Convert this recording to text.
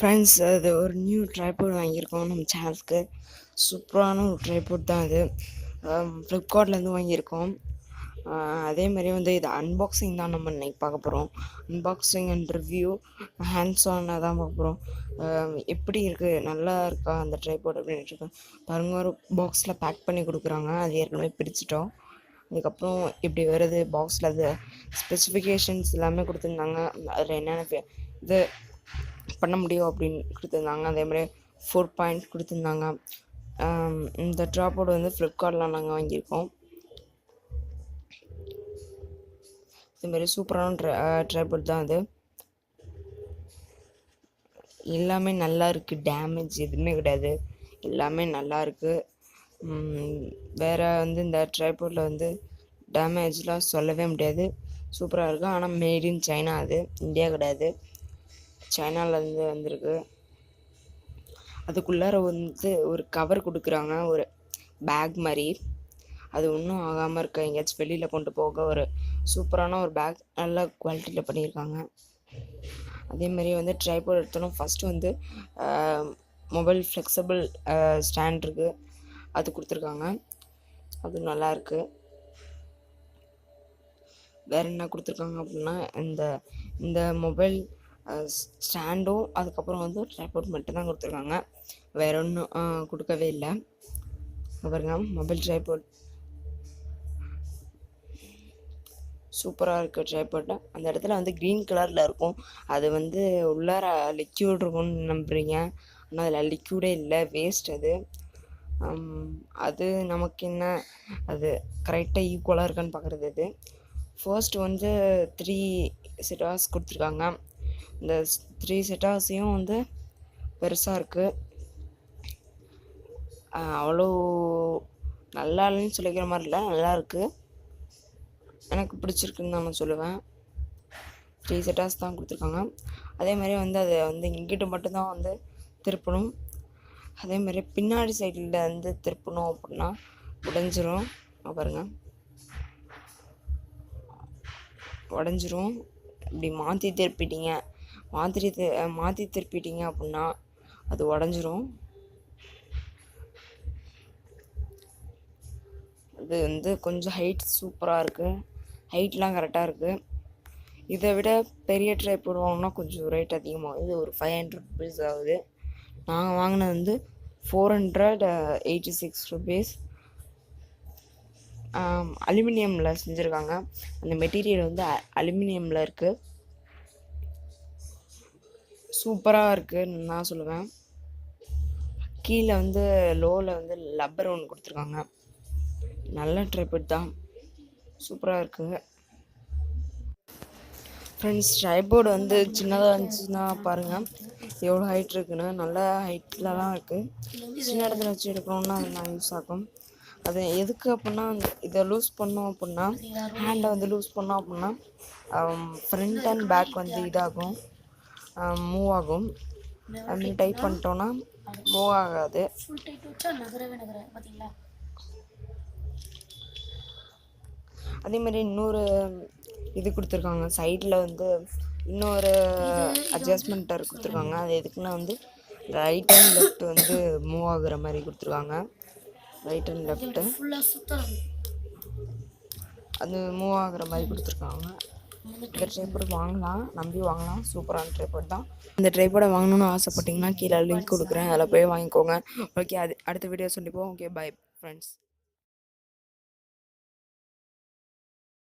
Friends, அது ஒரு new tripod வாங்கியிருக்கோம் நம்ம சேனலுக்கு. சூப்பரான ஒரு ட்ரைபாட் தான் அது. ஃப்ளிப்கார்ட்லேருந்து வாங்கியிருக்கோம். அதே மாதிரி வந்து இது அன்பாக்சிங் தான் நம்ம இன்னைக்கு பார்க்க போகிறோம். அன்பாக்சிங் அண்ட் ரிவ்யூ ஹேண்ட்ஸ் ஆனாக தான் பார்க்க போகிறோம். எப்படி இருக்குது, நல்லா இருக்கா அந்த ட்ரைபாட் அப்படின்ட்டு பாருங்க. ஒரு பாக்ஸில் பேக் பண்ணி கொடுக்குறாங்க, அது ஏற்கனவே பிரிச்சுட்டோம். அதுக்கப்புறம் இப்படி வருது பாக்ஸில். அது ஸ்பெசிஃபிகேஷன்ஸ் எல்லாமே கொடுத்துருந்தாங்க. அதில் என்னென்ன இது பண்ண முடியும் அப்படின்னு கொடுத்துருந்தாங்க. அதே மாதிரி 4 பாயிண்ட் கொடுத்துருந்தாங்க. இந்த ட்ராப்போடு வந்து ஃப்ளிப்கார்ட்டில் நாங்கள் வாங்கியிருக்கோம். இதுமாரி சூப்பரான ட்ரைபாட் தான் அது. எல்லாமே நல்லா இருக்குது, டேமேஜ் எதுவுமே கிடையாது, எல்லாமே நல்லா இருக்குது. வேறு வந்து இந்த ட்ரைபாடில் வந்து டேமேஜ்லாம் சொல்லவே முடியாது, சூப்பராக இருக்குது. ஆனால் மேட் இன் சைனா, அது இந்தியா கிடையாது, சைனாவிலேருந்து வந்திருக்கு. அதுக்குள்ளார வந்து ஒரு கவர் கொடுக்குறாங்க, ஒரு பேக் மாதிரி. அது ஒன்றும் ஆகாமல் இருக்க, எங்கேயாச்சும் வெளியில் கொண்டு போக ஒரு சூப்பரான ஒரு பேக், நல்ல குவாலிட்டியில் பண்ணியிருக்காங்க. அதேமாதிரி வந்து ட்ரைபாட் எடுத்தோன்னா ஃபஸ்ட்டு வந்து மொபைல் ஃப்ளெக்சிபிள் ஸ்டாண்ட் இருக்குது, அது கொடுத்துருக்காங்க, அது நல்லாயிருக்கு. வேறு என்ன கொடுத்துருக்காங்க அப்படின்னா, இந்த மொபைல் ஸ்டாண்டும் அதுக்கப்புறம் வந்து ட்ரைபாட் மட்டும்தான் கொடுத்துருக்காங்க, வேறு ஒன்றும் கொடுக்கவே இல்லை. பாருங்க, மொபைல் ட்ரைபாட் சூப்பராக இருக்குது. ட்ரைபாட் அந்த இடத்துல வந்து க்ரீன் கலரில் இருக்கும், அது வந்து உள்ளார லிக்யூட் இருக்கும்னு நம்புறீங்க, ஆனால் அதில் லிக்யூடே இல்லை, வேஸ்ட் அது. அது நமக்கு என்ன, அது கரெக்டாக ஈக்குவலாக இருக்கான்னு பார்க்குறது. இது ஃபர்ஸ்ட் வந்து 3 செட்டாஸ் கொடுத்துருக்காங்க. இந்த 3 செட்டாஸையும் வந்து பெருசாக இருக்குது, அவ்வளோ நல்லா இல்லைன்னு சொல்லிக்கிற மாதிரி இல்லை, நல்லா இருக்குது, எனக்கு பிடிச்சிருக்குன்னு தான் நான் சொல்லுவேன். 3 செட்டாஸ் தான் கொடுத்துருக்காங்க. அதே மாதிரி வந்து அதை வந்து இங்கிட்ட மட்டும்தான் வந்து திருப்பணும். அதே மாதிரி பின்னாடி சைடில் வந்து திருப்பணும் அப்படின்னா உடஞ்சிரும். பாருங்கள், உடஞ்சிரும். இப்படி மாற்றி திருப்பிட்டீங்க அப்படின்னா அது உடஞ்சிரும். அது வந்து கொஞ்சம் ஹைட் சூப்பராக இருக்குது, ஹைட்லாம் கரெக்டாக இருக்குது. இதை விட பெரிய ட்ரைபாட் வாங்கினா கொஞ்சம் ரேட் அதிகமாகுது, இது ஒரு 500 ருபீஸ் ஆகுது. நாங்கள் வாங்கினது வந்து 486 ருபீஸ். அலுமினியமில் செஞ்சுருக்காங்க, அந்த மெட்டீரியல் வந்து அலுமினியமில் இருக்குது, சூப்பராக இருக்குதுன்னு நான் சொல்லுவேன். கீழே வந்து லோவில் வந்து லப்பர் ஒன்று கொடுத்துருக்காங்க, நல்ல ட்ரைபாட் தான், சூப்பராக இருக்குது. ஃப்ரெண்ட்ஸ், ட்ரைபாட் வந்து சின்னதாக இருந்துச்சுன்னா பாருங்கள் எவ்வளோ ஹைட் இருக்குன்னு, நல்ல ஹைட்லலாம் இருக்குது. சின்ன இடத்துல வச்சு எடுக்கணுன்னா அது நான் யூஸ் ஆகும். அது எதுக்கு அப்படின்னா, இதை லூஸ் பண்ணோம் அப்படின்னா, ஹேண்டை வந்து லூஸ் பண்ணோம் அப்படின்னா ஃப்ரண்ட் அண்ட் பேக் வந்து இதாகும், மூவ் ஆகும். அப்படி டைப் பண்ணிட்டோன்னா மூவ் ஆகாது. அதேமாதிரி இன்னொரு இது கொடுத்துருக்காங்க, சைடில் வந்து இன்னொரு அட்ஜஸ்ட்மெண்ட்டர் கொடுத்துருக்காங்க. அது எதுக்குன்னா வந்து ரைட் அண்ட் லெஃப்ட் வந்து மூவ் ஆகுற மாதிரி கொடுத்துருக்காங்க, ரைட் அண்ட் லெஃப்ட்டு அது மூவ் ஆகுற மாதிரி கொடுத்துருக்காங்க. இந்த ட்ரைபாட் வாங்கலாம், நம்பி வாங்கலாம், சூப்பரான ட்ரைபாட் தான். இந்த ட்ரைபாடை வாங்கணுன்னு ஆசைப்பட்டீங்கன்னா கீழே லிங்க் கொடுக்குறேன், அதில் போய் வாங்கிக்கோங்க. ஓகே, அது அடுத்த வீடியோ சொல்லிப்போம். Okay, bye friends.